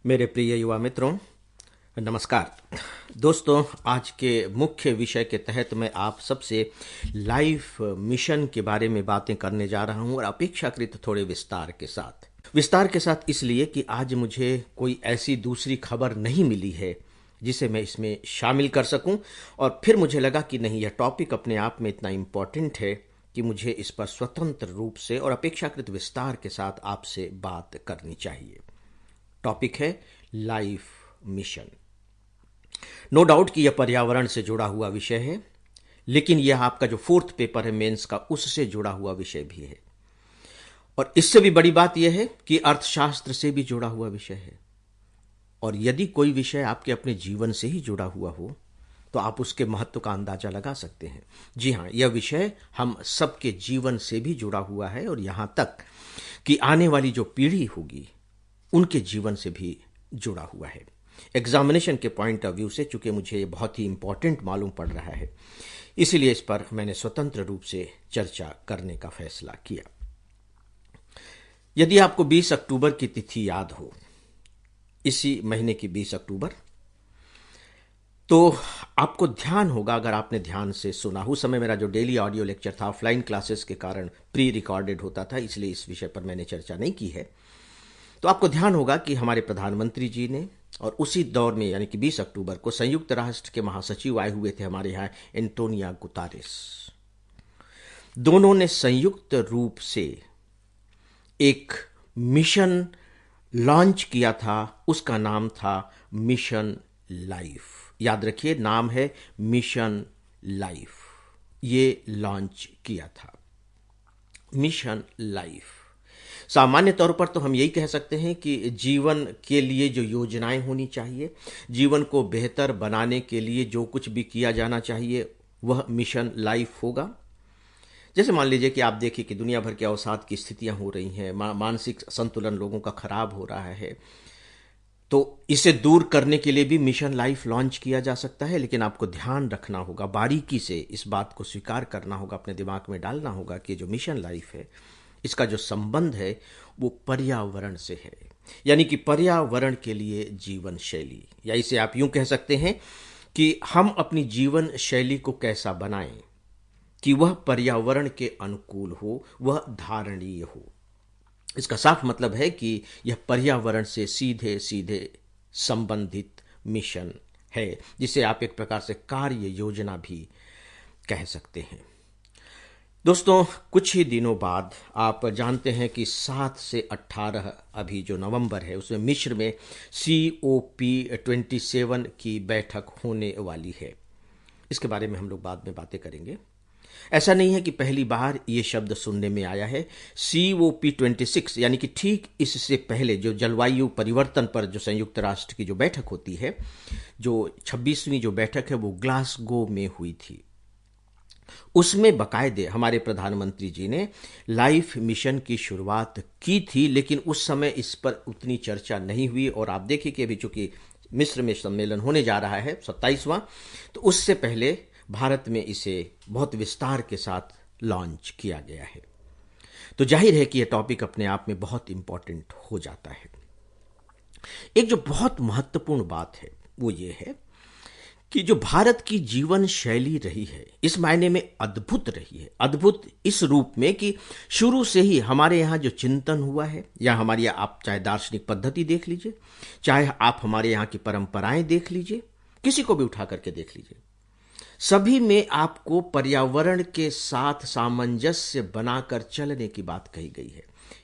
मेरे प्रिय युवा मित्रों, नमस्कार। दोस्तों, आज के मुख्य विषय के तहत मैं आप सबसे लाइफ मिशन के बारे में बातें करने जा रहा हूं और अपेक्षाकृत थोड़े विस्तार के साथ इसलिए कि आज मुझे कोई ऐसी दूसरी खबर नहीं मिली है जिसे मैं इसमें शामिल कर सकूं, और फिर मुझे लगा कि नहीं, यह टॉपिक अपने आप में इतना इम्पोर्टेंट है कि मुझे इस पर स्वतंत्र रूप से और अपेक्षाकृत विस्तार के साथ आपसे बात करनी चाहिए। टॉपिक है लाइफ मिशन। नो डाउट कि यह पर्यावरण से जुड़ा हुआ विषय है, लेकिन यह आपका जो फोर्थ पेपर है मेंस का, उससे जुड़ा हुआ विषय भी है। और इससे भी बड़ी बात यह है कि अर्थशास्त्र से भी जुड़ा हुआ विषय है। और यदि कोई विषय आपके अपने जीवन से ही जुड़ा हुआ हो तो आप उसके महत्व का अंदाजा लगा सकते हैं। जी हाँ, यह विषय हम सबके जीवन से भी जुड़ा हुआ है, और यहां तक कि आने वाली जो पीढ़ी होगी उनके जीवन से भी जुड़ा हुआ है। एग्जामिनेशन के पॉइंट ऑफ व्यू से चूंकि मुझे ये बहुत ही इंपॉर्टेंट मालूम पड़ रहा है, इसीलिए इस पर मैंने स्वतंत्र रूप से चर्चा करने का फैसला किया। यदि आपको 20 अक्टूबर की तिथि याद हो, इसी महीने की 20 अक्टूबर, तो आपको ध्यान होगा, अगर आपने ध्यान से सुना, उस समय मेरा जो डेली ऑडियो लेक्चर था ऑफलाइन क्लासेस के कारण प्री रिकॉर्डेड होता था, इसलिए इस विषय पर मैंने चर्चा नहीं की है। तो आपको ध्यान होगा कि हमारे प्रधानमंत्री जी ने, और उसी दौर में यानी कि 20 अक्टूबर को संयुक्त राष्ट्र के महासचिव आए हुए थे हमारे यहाँ, एंटोनियो गुतेरेस। दोनों ने संयुक्त रूप से एक मिशन लॉन्च किया था, उसका नाम था मिशन लाइफ। याद रखिए, नाम है मिशन लाइफ। ये लॉन्च किया था मिशन लाइफ। सामान्य तौर पर तो हम यही कह सकते हैं कि जीवन के लिए जो योजनाएं होनी चाहिए, जीवन को बेहतर बनाने के लिए जो कुछ भी किया जाना चाहिए, वह मिशन लाइफ होगा। जैसे मान लीजिए कि आप देखिए कि दुनिया भर के अवसाद की स्थितियां हो रही हैं, मानसिक संतुलन लोगों का खराब हो रहा है, तो इसे दूर करने के लिए भी मिशन लाइफ लॉन्च किया जा सकता है। लेकिन आपको ध्यान रखना होगा, बारीकी से इस बात को स्वीकार करना होगा, अपने दिमाग में डालना होगा कि जो मिशन लाइफ है, इसका जो संबंध है वो पर्यावरण से है, यानी कि पर्यावरण के लिए जीवन शैली, या इसे आप यूं कह सकते हैं कि हम अपनी जीवन शैली को कैसा बनाएं कि वह पर्यावरण के अनुकूल हो, वह धारणीय हो। इसका साफ मतलब है कि यह पर्यावरण से सीधे सीधे संबंधित मिशन है, जिसे आप एक प्रकार से कार्य योजना भी कह सकते हैं। दोस्तों, कुछ ही दिनों बाद आप जानते हैं कि 7 से 18 अभी जो नवंबर है, उसमें मिस्र में COP27 की बैठक होने वाली है। इसके बारे में हम लोग बाद में बातें करेंगे। ऐसा नहीं है कि पहली बार ये शब्द सुनने में आया है। COP26 यानी कि ठीक इससे पहले जो जलवायु परिवर्तन पर जो संयुक्त राष्ट्र की जो बैठक होती है, जो 26वीं जो बैठक है, वो ग्लासगो में हुई थी। उसमें बाकायदे हमारे प्रधानमंत्री जी ने लाइफ मिशन की शुरुआत की थी, लेकिन उस समय इस पर उतनी चर्चा नहीं हुई। और आप देखिए कि अभी चूंकि मिस्र में सम्मेलन होने जा रहा है 27वां, तो उससे पहले भारत में इसे बहुत विस्तार के साथ लॉन्च किया गया है। तो जाहिर है कि यह टॉपिक अपने आप में बहुत इंपॉर्टेंट हो जाता है। एक जो बहुत महत्वपूर्ण बात है वो ये है कि जो भारत की जीवन शैली रही है, इस मायने में अद्भुत रही है। अद्भुत इस रूप में कि शुरू से ही हमारे यहाँ जो चिंतन हुआ है, या हमारी, आप चाहे दार्शनिक पद्धति देख लीजिए, चाहे आप हमारे यहाँ की परंपराएं देख लीजिए, किसी को भी उठा करके देख लीजिए, सभी में आपको पर्यावरण के साथ सामंजस्य बनाकर चलने की बात कही गई है।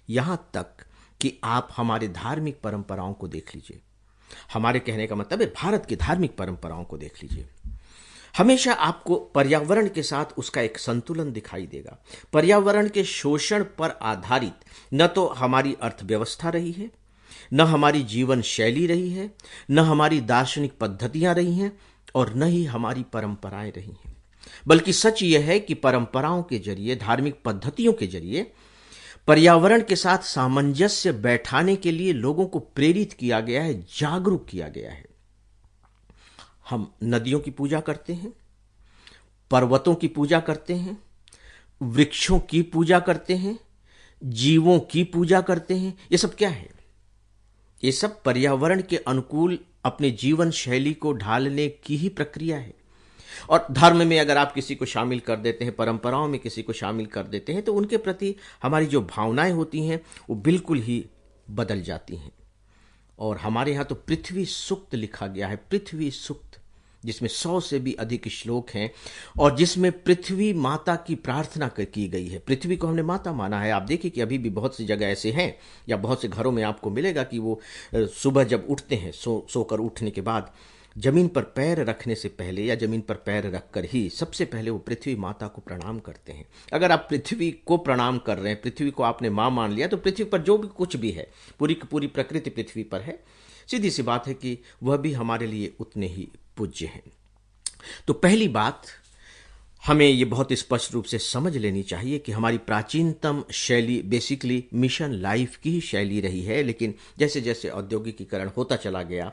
यहां तक कि आप हमारे धार्मिक परंपराओं को देख लीजिए। हमारे कहने का मतलब है भारत की धार्मिक परंपराओं को देख लीजिए। हमेशा आपको पर्यावरण के साथ उसका एक संतुलन दिखाई देगा। पर्यावरण के शोषण पर आधारित न तो हमारी अर्थव्यवस्था रही है, न हमारी जीवन शैली रही है, न हमारी दार्शनिक पद्धतियां रही हैं, और न ही हमारी परंपराएं रही हैं। बल्कि सच यह है कि परंपराओं के जरिए, धार्मिक पद्धतियों के जरिए पर्यावरण के साथ सामंजस्य बैठाने के लिए लोगों को प्रेरित किया गया है, जागरूक किया गया है। हम नदियों की पूजा करते हैं, पर्वतों की पूजा करते हैं, वृक्षों की पूजा करते हैं, जीवों की पूजा करते हैं। ये सब क्या है? ये सब पर्यावरण के अनुकूल अपने जीवन शैली को ढालने की ही प्रक्रिया है। और धर्म में अगर आप किसी को शामिल कर देते हैं, परंपराओं में किसी को शामिल कर देते हैं, तो उनके प्रति हमारी जो भावनाएं होती हैं वो बिल्कुल ही बदल जाती हैं। और हमारे यहाँ तो पृथ्वी सूक्त लिखा गया है, पृथ्वी सूक्त, जिसमें 100 से भी अधिक श्लोक हैं और जिसमें पृथ्वी माता की प्रार्थना की गई है। पृथ्वी को हमने माता माना है। आप देखिए कि अभी भी बहुत सी जगह ऐसे हैं, या बहुत से घरों में आपको मिलेगा कि वो सुबह जब उठते हैं, सोकर उठने के बाद जमीन पर पैर रखने से पहले या जमीन पर पैर रखकर ही सबसे पहले वो पृथ्वी माता को प्रणाम करते हैं। अगर आप पृथ्वी को प्रणाम कर रहे हैं, पृथ्वी को आपने माँ मान लिया, तो पृथ्वी पर जो भी कुछ भी है, पूरी की पूरी प्रकृति पृथ्वी पर है। सीधी सी बात है कि वह भी हमारे लिए उतने ही पूज्य हैं। तो पहली बात हमें ये बहुत स्पष्ट रूप से समझ लेनी चाहिए कि हमारी प्राचीनतम शैली बेसिकली मिशन लाइफ की ही शैली रही है। लेकिन जैसे जैसे औद्योगिकीकरण होता चला गया,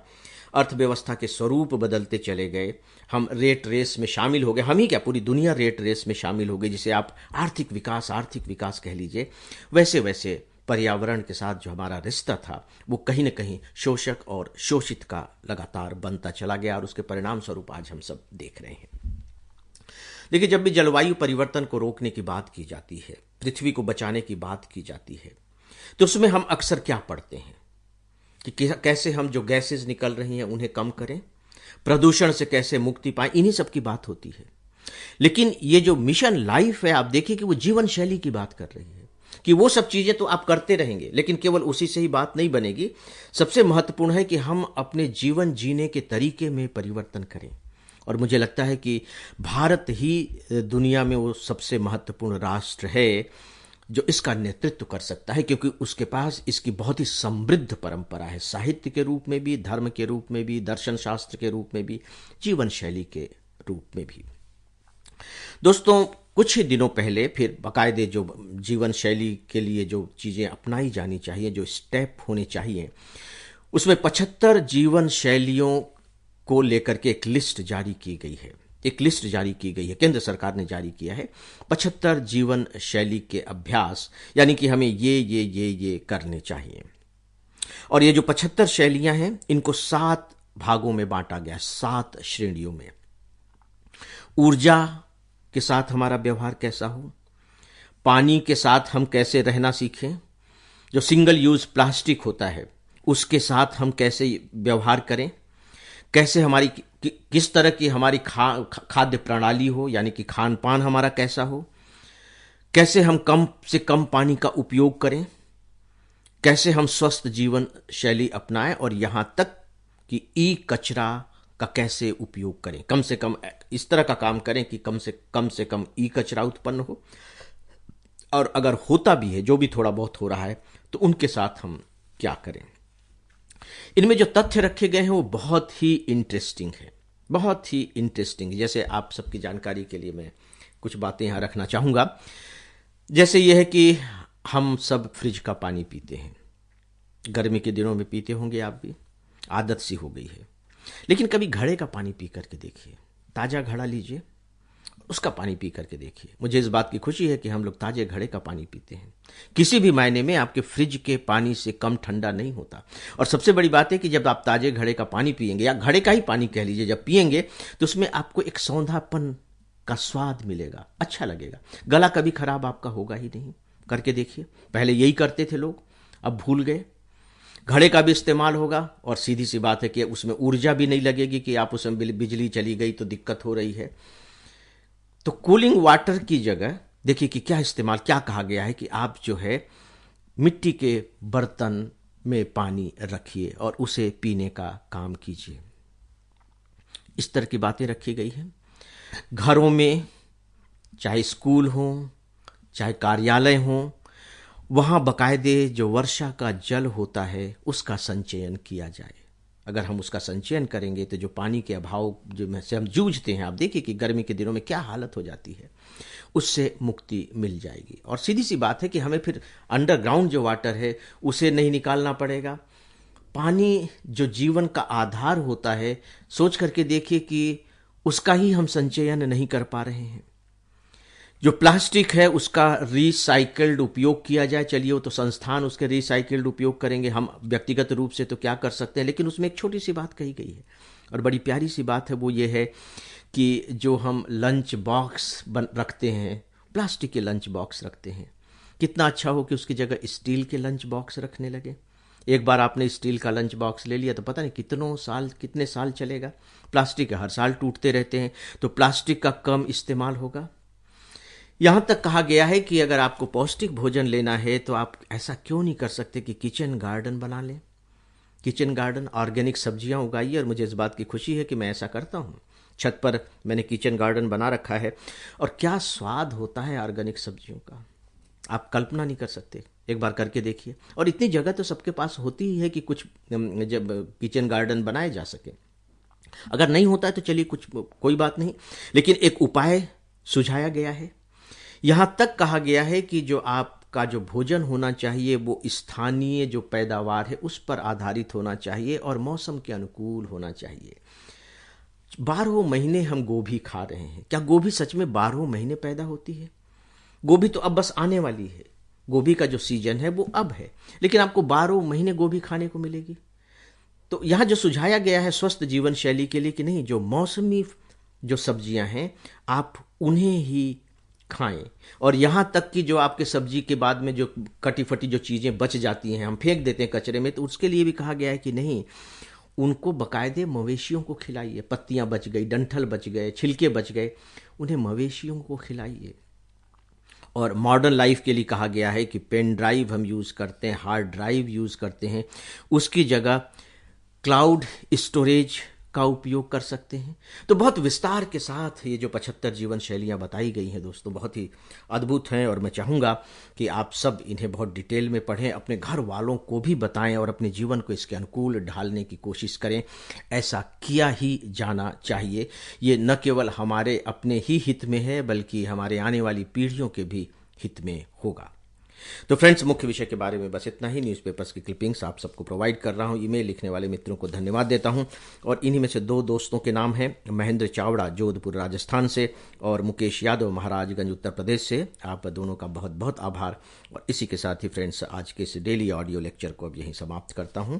अर्थव्यवस्था के स्वरूप बदलते चले गए, हम रेट रेस में शामिल हो गए। हम ही क्या, पूरी दुनिया रेट रेस में शामिल हो गई, जिसे आप आर्थिक विकास कह लीजिए। वैसे वैसे पर्यावरण के साथ जो हमारा रिश्ता था वो कहीं न कहीं शोषक और शोषित का लगातार बनता चला गया, और उसके परिणाम स्वरूप आज हम सब देख रहे हैं। देखिए, जब भी जलवायु परिवर्तन को रोकने की बात की जाती है, पृथ्वी को बचाने की बात की जाती है, तो उसमें हम अक्सर क्या पढ़ते हैं कि कैसे हम जो गैसेज निकल रही हैं उन्हें कम करें, प्रदूषण से कैसे मुक्ति पाएं, इन्हीं सब की बात होती है। लेकिन ये जो मिशन लाइफ है, आप देखिए कि वो जीवन शैली की बात कर रही है कि वो सब चीजें तो आप करते रहेंगे, लेकिन केवल उसी से ही बात नहीं बनेगी। सबसे महत्वपूर्ण है कि हम अपने जीवन जीने के तरीके में परिवर्तन करें। और मुझे लगता है कि भारत ही दुनिया में वो सबसे महत्वपूर्ण राष्ट्र है जो इसका नेतृत्व कर सकता है, क्योंकि उसके पास इसकी बहुत ही समृद्ध परंपरा है, साहित्य के रूप में भी, धर्म के रूप में भी, दर्शन शास्त्र के रूप में भी, जीवन शैली के रूप में भी। दोस्तों, कुछ ही दिनों पहले फिर बाकायदे जो जीवन शैली के लिए जो चीज़ें अपनाई जानी चाहिए, जो स्टेप होने चाहिए, उसमें 75 जीवन शैलियों को लेकर के एक लिस्ट जारी की गई है। एक लिस्ट जारी की गई है, केंद्र सरकार ने जारी किया है। 75 जीवन शैली के अभ्यास, यानी कि हमें ये करने चाहिए। और ये जो 75 शैलियां हैं, इनको 7 भागों में बांटा गया, 7 श्रेणियों में। ऊर्जा के साथ हमारा व्यवहार कैसा हो, पानी के साथ हम कैसे रहना सीखें, जो सिंगल यूज प्लास्टिक होता है उसके साथ हम कैसे व्यवहार करें, कैसे हमारी किस तरह की हमारी खाद्य प्रणाली हो, यानी कि खान पान हमारा कैसा हो, कैसे हम कम से कम पानी का उपयोग करें, कैसे हम स्वस्थ जीवन शैली अपनाएं, और यहां तक कि ई कचरा का कैसे उपयोग करें। कम से कम इस तरह का काम करें कि कम से कम ई कचरा उत्पन्न हो, और अगर होता भी है, जो भी थोड़ा बहुत हो रहा है, तो उनके साथ हम क्या करें। इनमें जो तथ्य रखे गए हैं वो बहुत ही इंटरेस्टिंग है, बहुत ही इंटरेस्टिंग। जैसे आप सबकी जानकारी के लिए मैं कुछ बातें यहां रखना चाहूंगा। जैसे यह है कि हम सब फ्रिज का पानी पीते हैं, गर्मी के दिनों में पीते होंगे, आप भी आदत सी हो गई है। लेकिन कभी घड़े का पानी पी करके देखिए, ताजा घड़ा लीजिए, उसका पानी पी करके देखिए। मुझे इस बात की खुशी है कि हम लोग ताजे घड़े का पानी पीते हैं। किसी भी मायने में आपके फ्रिज के पानी से कम ठंडा नहीं होता। और सबसे बड़ी बात है कि जब आप ताजे घड़े का पानी पिएंगे, या घड़े का ही पानी कह लीजिए, जब पिएंगे तो उसमें आपको एक सौंधापन का स्वाद मिलेगा, अच्छा लगेगा। गला कभी खराब आपका होगा ही नहीं। करके देखिए, पहले यही करते थे लोग, अब भूल गए। घड़े का भी इस्तेमाल होगा, और सीधी सी बात है कि उसमें ऊर्जा भी नहीं लगेगी कि आप उसमें बिजली चली गई तो दिक्कत हो रही है। तो कूलिंग वाटर की जगह देखिए कि क्या इस्तेमाल, क्या कहा गया है कि आप जो है मिट्टी के बर्तन में पानी रखिए और उसे पीने का काम कीजिए। इस तरह की बातें रखी गई हैं। घरों में, चाहे स्कूल हो, चाहे कार्यालय हो, वहाँ बाकायदे जो वर्षा का जल होता है उसका संचयन किया जाए। अगर हम उसका संचयन करेंगे तो जो पानी के अभाव जो से हम जूझते हैं, आप देखिए कि गर्मी के दिनों में क्या हालत हो जाती है, उससे मुक्ति मिल जाएगी। और सीधी सी बात है कि हमें फिर अंडरग्राउंड जो वाटर है उसे नहीं निकालना पड़ेगा। पानी जो जीवन का आधार होता है, सोच करके देखिए कि उसका ही हम संचयन नहीं कर पा रहे हैं। जो प्लास्टिक है उसका रिसाइकल्ड उपयोग किया जाए। चलिए, वो तो संस्थान उसके रिसाइकल्ड उपयोग करेंगे, हम व्यक्तिगत रूप से तो क्या कर सकते हैं। लेकिन उसमें एक छोटी सी बात कही गई है और बड़ी प्यारी सी बात है, वो ये है कि जो हम लंच बॉक्स रखते हैं, प्लास्टिक के लंच बॉक्स रखते हैं, कितना अच्छा हो कि उसकी जगह स्टील के लंच बॉक्स रखने लगे। एक बार आपने स्टील का लंच बॉक्स ले लिया तो पता नहीं कितने साल चलेगा। प्लास्टिक हर साल टूटते रहते हैं, तो प्लास्टिक का कम इस्तेमाल होगा। यहाँ तक कहा गया है कि अगर आपको पौष्टिक भोजन लेना है तो आप ऐसा क्यों नहीं कर सकते कि किचन गार्डन बना लें। किचन गार्डन, ऑर्गेनिक सब्जियां उगाइए। और मुझे इस बात की खुशी है कि मैं ऐसा करता हूँ। छत पर मैंने किचन गार्डन बना रखा है और क्या स्वाद होता है ऑर्गेनिक सब्जियों का, आप कल्पना नहीं कर सकते। एक बार करके देखिए। और इतनी जगह तो सबके पास होती ही है कि कुछ जब किचन गार्डन बनाए जा सके। अगर नहीं होता है तो चलिए कोई बात नहीं, लेकिन एक उपाय सुझाया गया है। यहाँ तक कहा गया है कि जो आपका जो भोजन होना चाहिए वो स्थानीय जो पैदावार है उस पर आधारित होना चाहिए और मौसम के अनुकूल होना चाहिए। 12 महीने हम गोभी खा रहे हैं, क्या गोभी सच में 12 महीने पैदा होती है? गोभी तो अब बस आने वाली है, गोभी का जो सीजन है वो अब है, लेकिन आपको 12 महीने गोभी खाने को मिलेगी। तो यहाँ जो सुझाया गया है स्वस्थ जीवन शैली के लिए कि नहीं, जो मौसमी जो सब्जियां हैं आप उन्हें ही खाएं। और यहाँ तक कि जो आपके सब्जी के बाद में जो कटी फटी जो चीज़ें बच जाती हैं, हम फेंक देते हैं कचरे में, तो उसके लिए भी कहा गया है कि नहीं, उनको बाकायदे मवेशियों को खिलाइए। पत्तियां बच गई, डंठल बच गए, छिलके बच गए, उन्हें मवेशियों को खिलाइए। और मॉडर्न लाइफ के लिए कहा गया है कि पेन ड्राइव हम यूज़ करते हैं, हार्ड ड्राइव यूज़ करते हैं, उसकी जगह क्लाउड स्टोरेज का उपयोग कर सकते हैं। तो बहुत विस्तार के साथ ये जो 75 जीवन शैलियाँ बताई गई हैं दोस्तों, बहुत ही अद्भुत हैं। और मैं चाहूँगा कि आप सब इन्हें बहुत डिटेल में पढ़ें, अपने घर वालों को भी बताएं और अपने जीवन को इसके अनुकूल ढालने की कोशिश करें। ऐसा किया ही जाना चाहिए। ये न केवल हमारे अपने ही हित में है बल्कि हमारे आने वाली पीढ़ियों के भी हित में होगा। तो फ्रेंड्स, मुख्य विषय के बारे में बस इतना ही। न्यूज़पेपर्स की क्लिपिंग्स आप सबको प्रोवाइड कर रहा हूं। ईमेल लिखने वाले मित्रों को धन्यवाद देता हूं। और इन्हीं में से 2 दोस्तों के नाम हैं, महेंद्र चावड़ा जोधपुर राजस्थान से और मुकेश यादव महाराजगंज उत्तर प्रदेश से। आप दोनों का बहुत बहुत आभार। और इसी के साथ ही फ्रेंड्स, आज के इस डेली ऑडियो लेक्चर को अब यहीं समाप्त करता हूं।